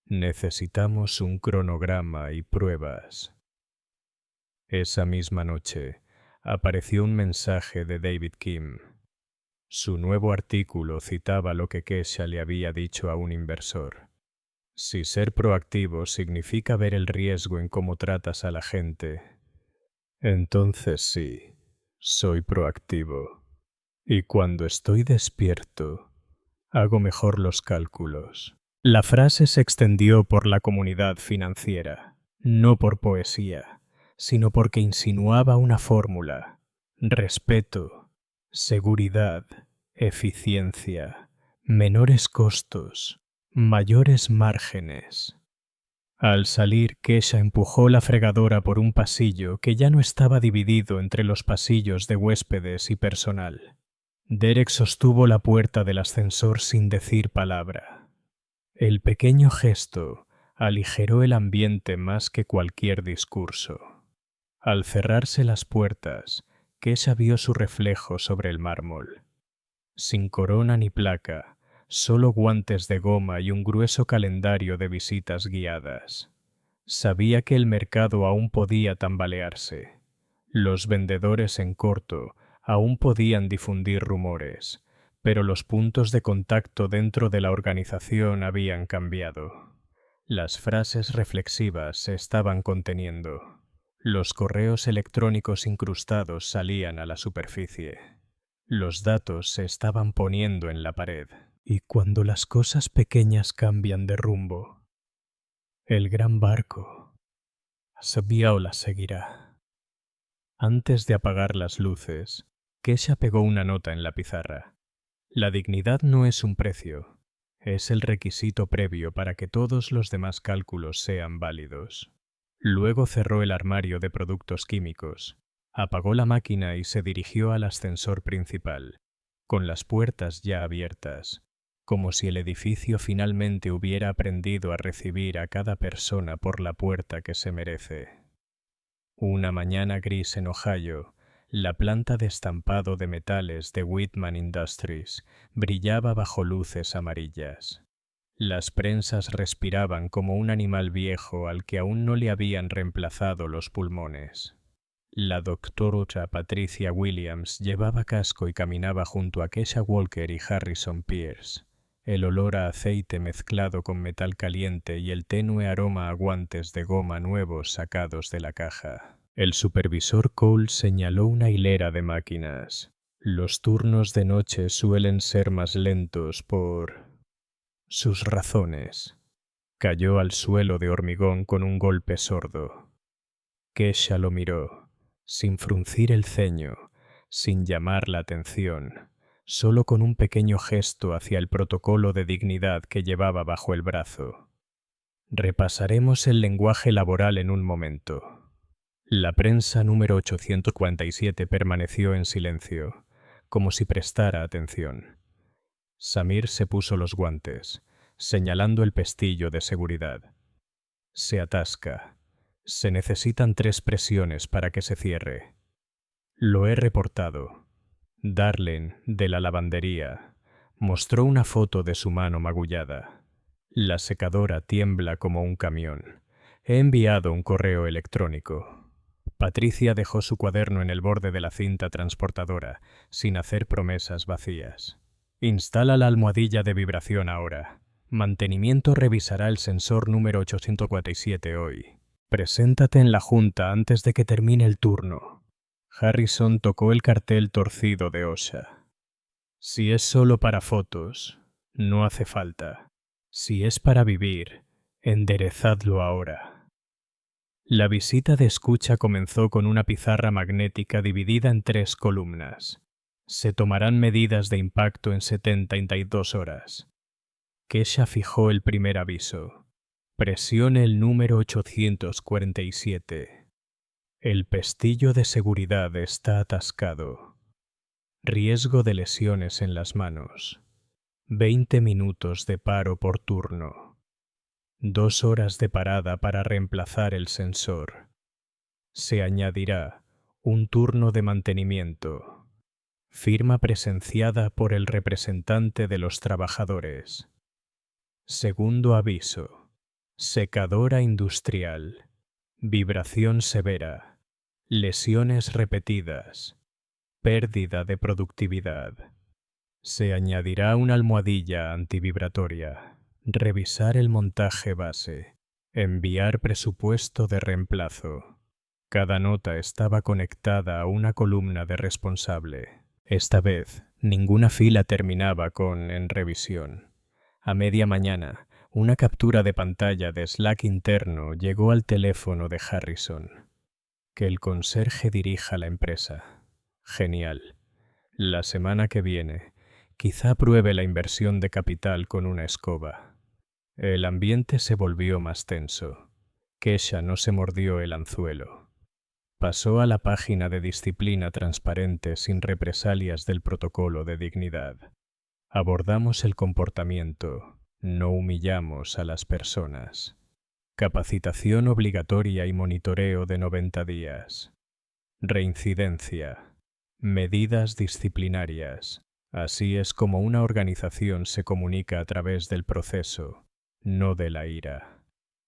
Necesitamos un cronograma y pruebas. Esa misma noche, apareció un mensaje de David Kim. Su nuevo artículo citaba lo que Kesha le había dicho a un inversor. Si ser proactivo significa ver el riesgo en cómo tratas a la gente, entonces sí, soy proactivo. Y cuando estoy despierto, hago mejor los cálculos. La frase se extendió por la comunidad financiera, no por poesía, sino porque insinuaba una fórmula: respeto, seguridad, eficiencia, menores costos, mayores márgenes. Al salir, Kesha empujó la fregadora por un pasillo que ya no estaba dividido entre los pasillos de huéspedes y personal. Derek sostuvo la puerta del ascensor sin decir palabra. El pequeño gesto aligeró el ambiente más que cualquier discurso. Al cerrarse las puertas, Kesha vio su reflejo sobre el mármol. Sin corona ni placa, solo guantes de goma y un grueso calendario de visitas guiadas. Sabía que el mercado aún podía tambalearse. Los vendedores en corto aún podían difundir rumores, pero los puntos de contacto dentro de la organización habían cambiado. Las frases reflexivas se estaban conteniendo. Los correos electrónicos incrustados salían a la superficie. Los datos se estaban poniendo en la pared. Y cuando las cosas pequeñas cambian de rumbo, el gran barco sabía o la seguirá. Antes de apagar las luces, Kesha pegó una nota en la pizarra. La dignidad no es un precio, es el requisito previo para que todos los demás cálculos sean válidos. Luego cerró el armario de productos químicos, apagó la máquina y se dirigió al ascensor principal, con las puertas ya abiertas, como si el edificio finalmente hubiera aprendido a recibir a cada persona por la puerta que se merece. Una mañana gris en Ohio, la planta de estampado de metales de Whitman Industries brillaba bajo luces amarillas. Las prensas respiraban como un animal viejo al que aún no le habían reemplazado los pulmones. La doctora Patricia Williams llevaba casco y caminaba junto a Kesha Walker y Harrison Pierce. El olor a aceite mezclado con metal caliente y el tenue aroma a guantes de goma nuevos sacados de la caja. El supervisor Cole señaló una hilera de máquinas. Los turnos de noche suelen ser más lentos por sus razones. Cayó al suelo de hormigón con un golpe sordo. Kesha lo miró, sin fruncir el ceño, sin llamar la atención, solo con un pequeño gesto hacia el protocolo de dignidad que llevaba bajo el brazo. Repasaremos el lenguaje laboral en un momento. La prensa número 847 permaneció en silencio, como si prestara atención. Samir se puso los guantes, señalando el pestillo de seguridad. Se atasca. Se necesitan 3 presiones para que se cierre. Lo he reportado. Darlene, de la lavandería, mostró una foto de su mano magullada. La secadora tiembla como un camión. He enviado un correo electrónico. Patricia dejó su cuaderno en el borde de la cinta transportadora, sin hacer promesas vacías. Instala la almohadilla de vibración ahora. Mantenimiento revisará el sensor número 847 hoy. Preséntate en la junta antes de que termine el turno. Harrison tocó el cartel torcido de OSHA. Si es solo para fotos, no hace falta. Si es para vivir, enderezadlo ahora. La visita de escucha comenzó con una pizarra magnética dividida en 3 columnas. Se tomarán medidas de impacto en 72 horas. Kesha fijó el primer aviso. Presione el número 847. El pestillo de seguridad está atascado. Riesgo de lesiones en las manos. 20 minutos de paro por turno. 2 horas de parada para reemplazar el sensor. Se añadirá un turno de mantenimiento. Firma presenciada por el representante de los trabajadores. Segundo aviso. Secadora industrial. Vibración severa. Lesiones repetidas. Pérdida de productividad. Se añadirá una almohadilla antivibratoria. Revisar el montaje base. Enviar presupuesto de reemplazo. Cada nota estaba conectada a una columna de responsable. Esta vez, ninguna fila terminaba con en revisión. A media mañana, una captura de pantalla de Slack interno llegó al teléfono de Harrison. Que el conserje dirija la empresa. Genial. La semana que viene, quizá pruebe la inversión de capital con una escoba. El ambiente se volvió más tenso. Kesha no se mordió el anzuelo. Pasó a la página de disciplina transparente sin represalias del protocolo de dignidad. Abordamos el comportamiento, no humillamos a las personas. Capacitación obligatoria y monitoreo de 90 días. Reincidencia. Medidas disciplinarias. Así es como una organización se comunica a través del proceso, no de la ira.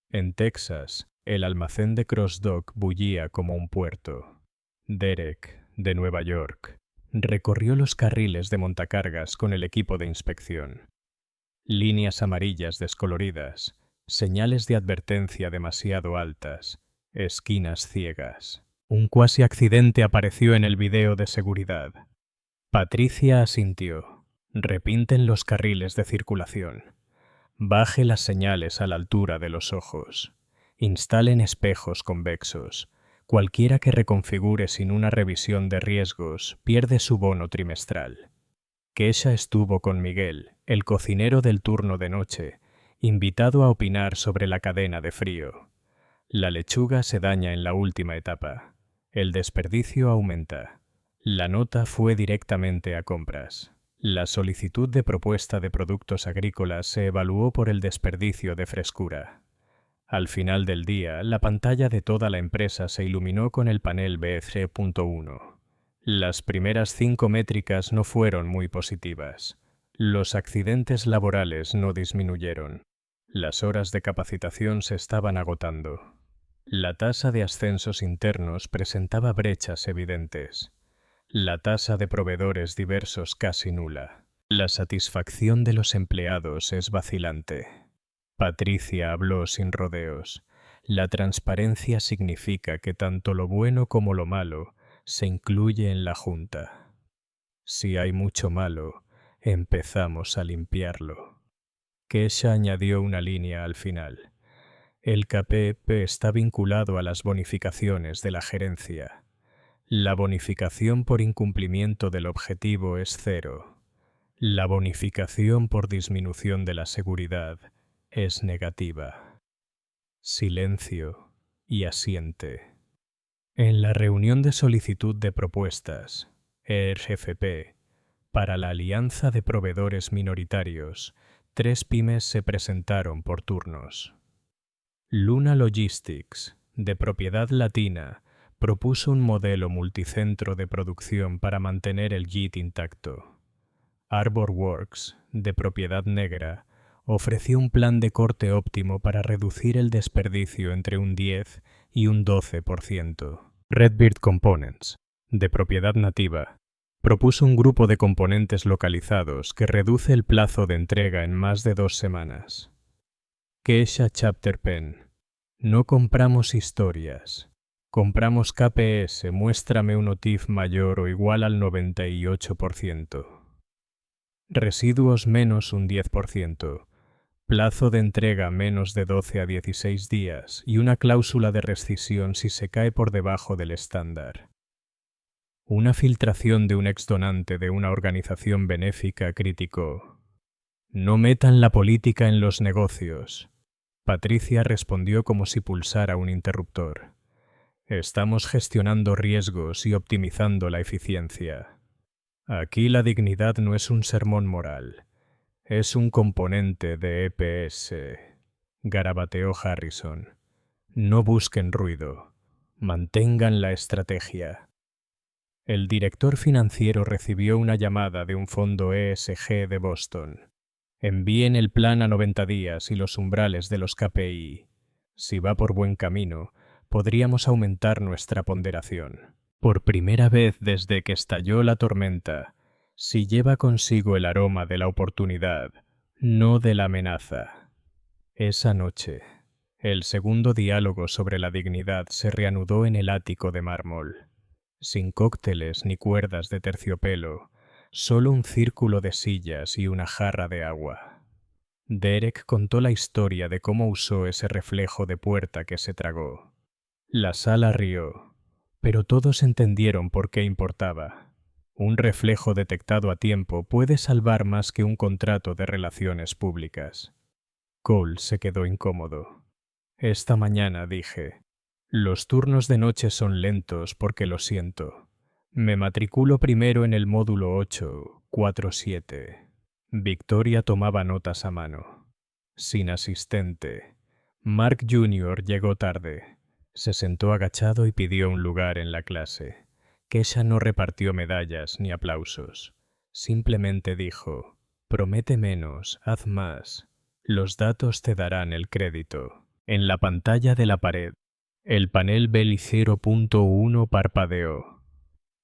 En Texas, el almacén de CrossDock bullía como un puerto. Derek, de Nueva York, recorrió los carriles de montacargas con el equipo de inspección. Líneas amarillas descoloridas, señales de advertencia demasiado altas, esquinas ciegas. Un cuasi accidente apareció en el video de seguridad. Patricia asintió. Repinten los carriles de circulación. Baje las señales a la altura de los ojos. Instalen espejos convexos. Cualquiera que reconfigure sin una revisión de riesgos pierde su bono trimestral. Kesha estuvo con Miguel, el cocinero del turno de noche, invitado a opinar sobre la cadena de frío. La lechuga se daña en la última etapa. El desperdicio aumenta. La nota fue directamente a compras. La solicitud de propuesta de productos agrícolas se evaluó por el desperdicio de frescura. Al final del día, la pantalla de toda la empresa se iluminó con el panel BC.1. Las primeras 5 métricas no fueron muy positivas. Los accidentes laborales no disminuyeron. Las horas de capacitación se estaban agotando. La tasa de ascensos internos presentaba brechas evidentes. La tasa de proveedores diversos casi nula. La satisfacción de los empleados es vacilante. Patricia habló sin rodeos. La transparencia significa que tanto lo bueno como lo malo se incluye en la junta. Si hay mucho malo, empezamos a limpiarlo. Kesha añadió una línea al final. El KPP está vinculado a las bonificaciones de la gerencia. La bonificación por incumplimiento del objetivo es 0. La bonificación por disminución de la seguridad es negativa. Silencio y asiente. En la reunión de solicitud de propuestas, ERGFP, para la Alianza de Proveedores Minoritarios, 3 pymes se presentaron por turnos. Luna Logistics, de propiedad latina, propuso un modelo multicentro de producción para mantener el JIT intacto. ArborWorks, de propiedad negra, ofreció un plan de corte óptimo para reducir el desperdicio entre un 10 y un 12%. Redbird Components, de propiedad nativa, propuso un grupo de componentes localizados que reduce el plazo de entrega en más de 2 semanas. Kesha Chapter Pen. No compramos historias. Compramos KPS, muéstrame un OTIF mayor o igual al 98%. Residuos menos un 10%. Plazo de entrega menos de 12 a 16 días y una cláusula de rescisión si se cae por debajo del estándar. Una filtración de un exdonante de una organización benéfica criticó: no metan la política en los negocios. Patricia respondió como si pulsara un interruptor. Estamos gestionando riesgos y optimizando la eficiencia. Aquí la dignidad no es un sermón moral, es un componente de EPS, garabateó Harrison. No busquen ruido, mantengan la estrategia. El director financiero recibió una llamada de un fondo ESG de Boston. Envíen el plan a 90 días y los umbrales de los KPI. Si va por buen camino, podríamos aumentar nuestra ponderación. Por primera vez desde que estalló la tormenta, si lleva consigo el aroma de la oportunidad, no de la amenaza. Esa noche, el segundo diálogo sobre la dignidad se reanudó en el ático de mármol. Sin cócteles ni cuerdas de terciopelo, solo un círculo de sillas y una jarra de agua. Derek contó la historia de cómo usó ese reflejo de puerta que se tragó. La sala rió, pero todos entendieron por qué importaba. Un reflejo detectado a tiempo puede salvar más que un contrato de relaciones públicas. Cole se quedó incómodo. Esta mañana dije: los turnos de noche son lentos porque lo siento. Me matriculo primero en el módulo 847. Victoria tomaba notas a mano. Sin asistente. Mark Jr. llegó tarde. Se sentó agachado y pidió un lugar en la clase. Kesha no repartió medallas ni aplausos. Simplemente dijo: promete menos, haz más. Los datos te darán el crédito. En la pantalla de la pared, el panel BELI 0.1 parpadeó.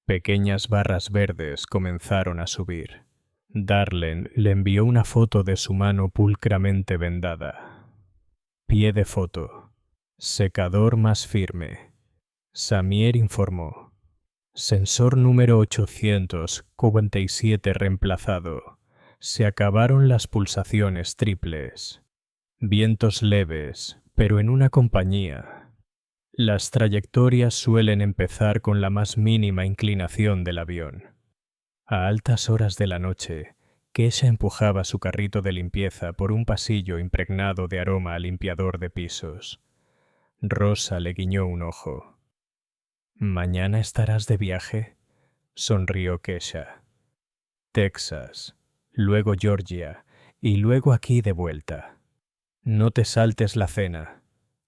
Pequeñas barras verdes comenzaron a subir. Darlen le envió una foto de su mano pulcramente vendada. Pie de foto. Secador más firme. Samier informó. Sensor número 847 reemplazado. Se acabaron las pulsaciones triples. Vientos leves, pero en una compañía. Las trayectorias suelen empezar con la más mínima inclinación del avión. A altas horas de la noche, Kesha empujaba su carrito de limpieza por un pasillo impregnado de aroma a limpiador de pisos. Rosa le guiñó un ojo. ¿Mañana estarás de viaje?, sonrió Kesha. Texas, luego Georgia y luego aquí de vuelta. No te saltes la cena,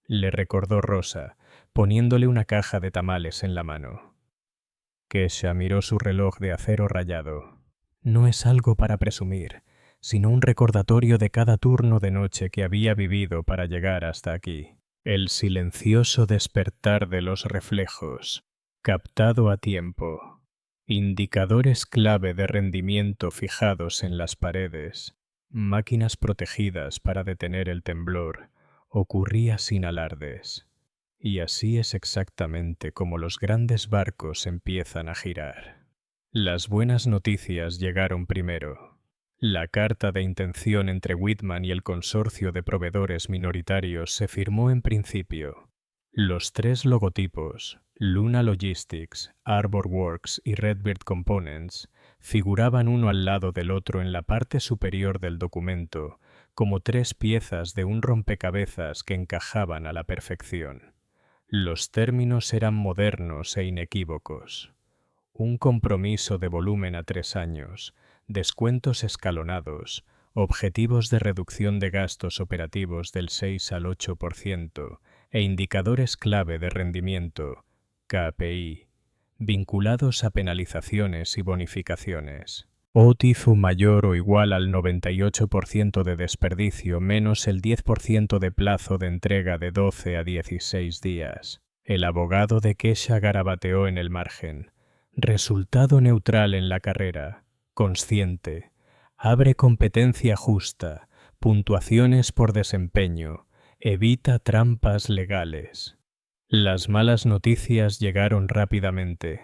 le recordó Rosa, poniéndole una caja de tamales en la mano. Kesha miró su reloj de acero rayado. No es algo para presumir, sino un recordatorio de cada turno de noche que había vivido para llegar hasta aquí. El silencioso despertar de los reflejos, captado a tiempo. Indicadores clave de rendimiento fijados en las paredes. Máquinas protegidas para detener el temblor. Ocurría sin alardes. Y así es exactamente como los grandes barcos empiezan a girar. Las buenas noticias llegaron primero. La carta de intención entre Whitman y el consorcio de proveedores minoritarios se firmó en principio. Los tres logotipos, Luna Logistics, ArborWorks y Redbird Components, figuraban uno al lado del otro en la parte superior del documento, como tres piezas de un rompecabezas que encajaban a la perfección. Los términos eran modernos e inequívocos. Un compromiso de volumen a 3 años, descuentos escalonados, objetivos de reducción de gastos operativos del 6 al 8% e indicadores clave de rendimiento, KPI, vinculados a penalizaciones y bonificaciones. OTIF mayor o igual al 98% de desperdicio menos el 10% de plazo de entrega de 12 a 16 días. El abogado de Kesha garabateó en el margen. Resultado neutral en la carrera. Consciente. Abre competencia justa. Puntuaciones por desempeño. Evita trampas legales. Las malas noticias llegaron rápidamente.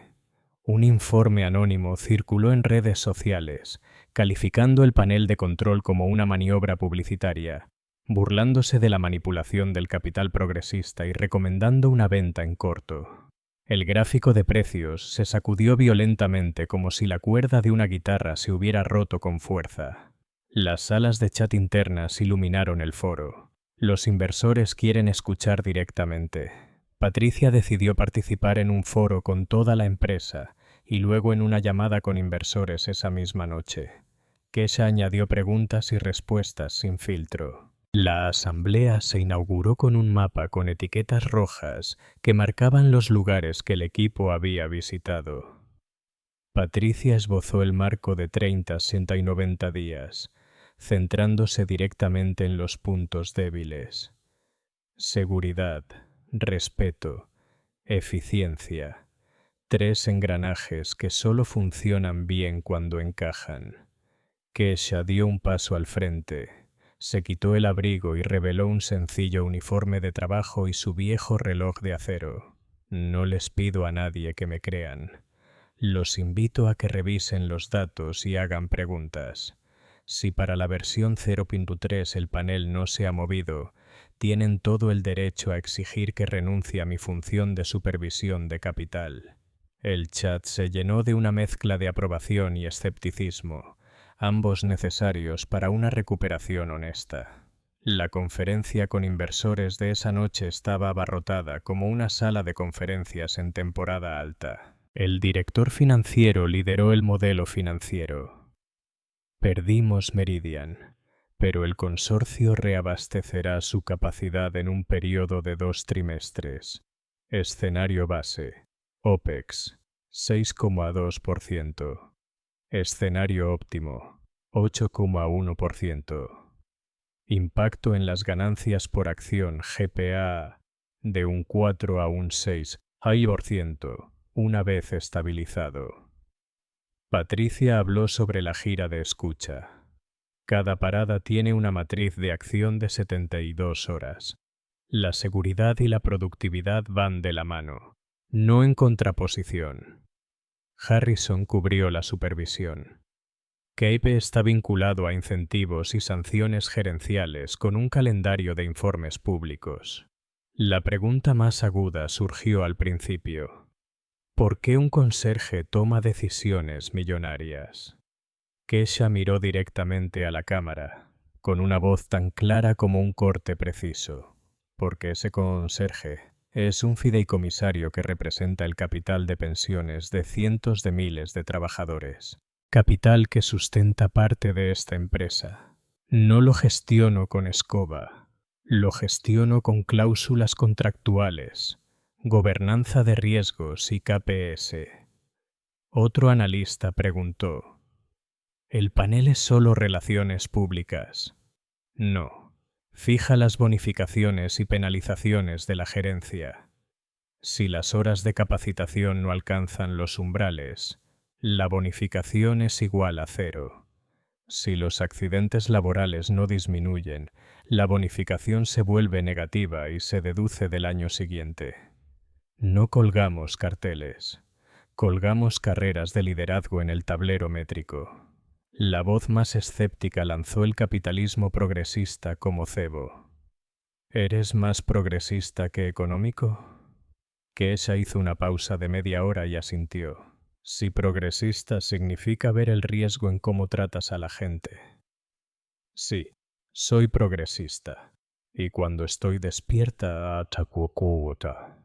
Un informe anónimo circuló en redes sociales, calificando el panel de control como una maniobra publicitaria, burlándose de la manipulación del capital progresista y recomendando una venta en corto. El gráfico de precios se sacudió violentamente como si la cuerda de una guitarra se hubiera roto con fuerza. Las salas de chat internas iluminaron el foro. Los inversores quieren escuchar directamente. Patricia decidió participar en un foro con toda la empresa y luego en una llamada con inversores esa misma noche. Kesha añadió preguntas y respuestas sin filtro. La asamblea se inauguró con un mapa con etiquetas rojas que marcaban los lugares que el equipo había visitado. Patricia esbozó el marco de 30, 60 y 90 días, centrándose directamente en los puntos débiles. Seguridad, respeto, eficiencia. 3 engranajes que solo funcionan bien cuando encajan. Kesha dio un paso al frente, se quitó el abrigo y reveló un sencillo uniforme de trabajo y su viejo reloj de acero. No les pido a nadie que me crean. Los invito a que revisen los datos y hagan preguntas. Si para la versión 0.3 el panel no se ha movido, tienen todo el derecho a exigir que renuncie a mi función de supervisión de capital. El chat se llenó de una mezcla de aprobación y escepticismo, ambos necesarios para una recuperación honesta. La conferencia con inversores de esa noche estaba abarrotada como una sala de conferencias en temporada alta. El director financiero lideró el modelo financiero. Perdimos Meridian, pero el consorcio reabastecerá su capacidad en un periodo de 2 trimestres. Escenario base. OPEX, 6,2%. Escenario óptimo, 8,1%. Impacto en las ganancias por acción GPA de un 4 a un 6% una vez estabilizado. Patricia habló sobre la gira de escucha. Cada parada tiene una matriz de acción de 72 horas. La seguridad y la productividad van de la mano, no en contraposición. Harrison cubrió la supervisión. Cape está vinculado a incentivos y sanciones gerenciales con un calendario de informes públicos. La pregunta más aguda surgió al principio. ¿Por qué un conserje toma decisiones millonarias? Kesha miró directamente a la cámara, con una voz tan clara como un corte preciso. Porque ese conserje es un fideicomisario que representa el capital de pensiones de cientos de miles de trabajadores. Capital que sustenta parte de esta empresa. No lo gestiono con escoba, lo gestiono con cláusulas contractuales, gobernanza de riesgos y KPS. Otro analista preguntó: ¿el panel es solo relaciones públicas? No. Fija las bonificaciones y penalizaciones de la gerencia. Si las horas de capacitación no alcanzan los umbrales, la bonificación es igual a 0. Si los accidentes laborales no disminuyen, la bonificación se vuelve negativa y se deduce del año siguiente. No colgamos carteles, colgamos carreras de liderazgo en el tablero métrico. La voz más escéptica lanzó el capitalismo progresista como cebo. ¿Eres más progresista que económico? Kesha hizo una pausa de media hora y asintió. Si progresista significa ver el riesgo en cómo tratas a la gente. Sí, soy progresista. Y cuando estoy despierta, atacuota.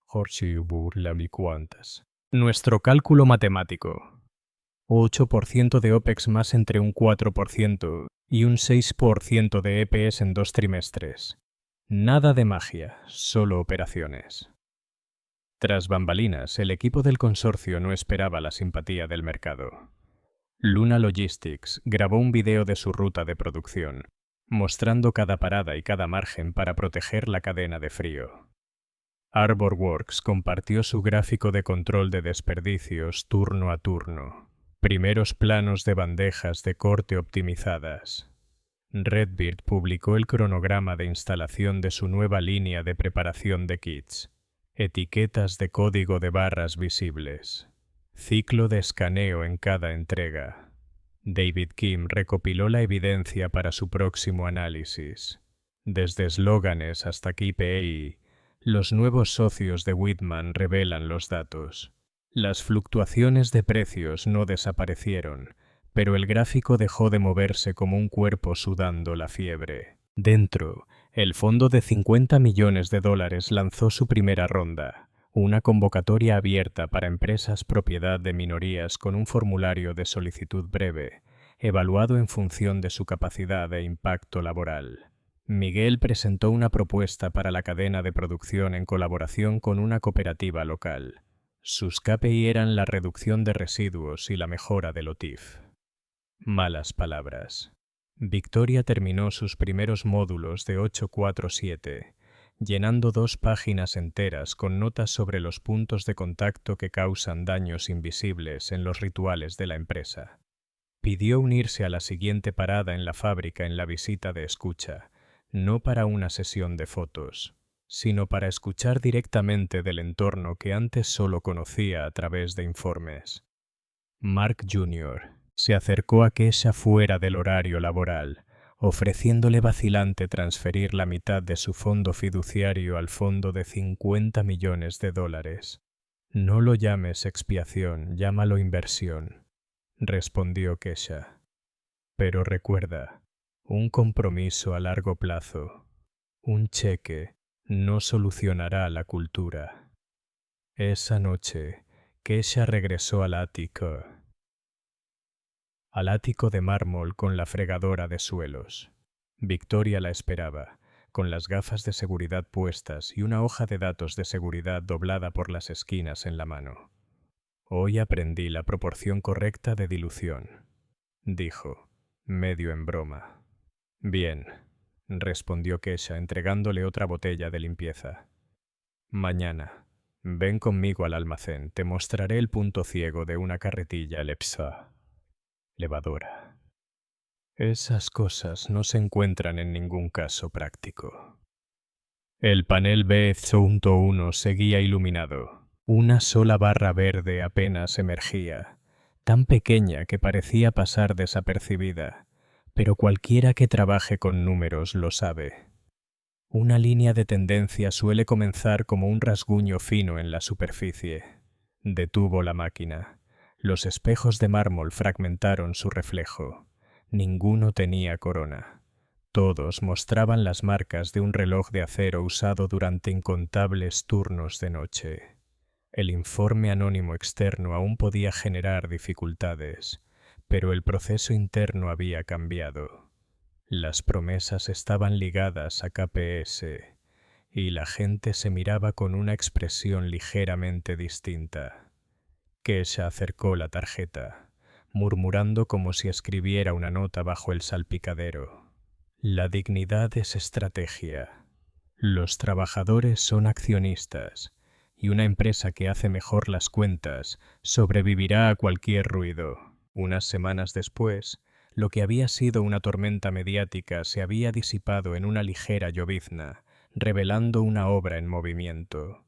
Jorge burla mi cuantas. Nuestro cálculo matemático. 8% de OPEX más entre un 4% y un 6% de EPS en 2 trimestres. Nada de magia, solo operaciones. Tras bambalinas, el equipo del consorcio no esperaba la simpatía del mercado. Luna Logistics grabó un video de su ruta de producción, mostrando cada parada y cada margen para proteger la cadena de frío. Arborworks compartió su gráfico de control de desperdicios turno a turno, primeros planos de bandejas de corte optimizadas. Redbird publicó el cronograma de instalación de su nueva línea de preparación de kits, etiquetas de código de barras visibles, ciclo de escaneo en cada entrega. David Kim recopiló la evidencia para su próximo análisis. Desde eslóganes hasta KPI, los nuevos socios de Whitman revelan los datos. Las fluctuaciones de precios no desaparecieron, pero el gráfico dejó de moverse como un cuerpo sudando la fiebre. Dentro, el fondo de $50 millones lanzó su primera ronda, una convocatoria abierta para empresas propiedad de minorías con un formulario de solicitud breve, evaluado en función de su capacidad e impacto laboral. Miguel presentó una propuesta para la cadena de producción en colaboración con una cooperativa local. Sus KPI eran la reducción de residuos y la mejora del OTIF. Malas palabras. Victoria terminó sus primeros módulos de 847, llenando 2 páginas enteras con notas sobre los puntos de contacto que causan daños invisibles en los rituales de la empresa. Pidió unirse a la siguiente parada en la fábrica en la visita de escucha, no para una sesión de fotos, sino para escuchar directamente del entorno que antes solo conocía a través de informes. Mark Jr. se acercó a Kesha fuera del horario laboral, ofreciéndole vacilante transferir la mitad de su fondo fiduciario al fondo de $50 millones. No lo llames expiación, llámalo inversión, respondió Kesha. Pero recuerda, un compromiso a largo plazo, un cheque, no solucionará la cultura. Esa noche, Kesha regresó al ático de mármol con la fregadora de suelos. Victoria la esperaba, con las gafas de seguridad puestas y una hoja de datos de seguridad doblada por las esquinas en la mano. Hoy aprendí la proporción correcta de dilución, dijo, medio en broma. Bien, respondió Kesha entregándole otra botella de limpieza. Mañana, ven conmigo al almacén, te mostraré el punto ciego de una carretilla levadora. Esas cosas no se encuentran en ningún caso práctico. El panel B.1 seguía iluminado. Una sola barra verde apenas emergía, tan pequeña que parecía pasar desapercibida, pero cualquiera que trabaje con números lo sabe. Una línea de tendencia suele comenzar como un rasguño fino en la superficie. Detuvo la máquina. Los espejos de mármol fragmentaron su reflejo. Ninguno tenía corona. Todos mostraban las marcas de un reloj de acero usado durante incontables turnos de noche. El informe anónimo externo aún podía generar dificultades, pero el proceso interno había cambiado. Las promesas estaban ligadas a KPS y la gente se miraba con una expresión ligeramente distinta. Kesha acercó la tarjeta, murmurando como si escribiera una nota bajo el salpicadero. La dignidad es estrategia. Los trabajadores son accionistas y una empresa que hace mejor las cuentas sobrevivirá a cualquier ruido. Unas semanas después, lo que había sido una tormenta mediática se había disipado en una ligera llovizna, revelando una obra en movimiento.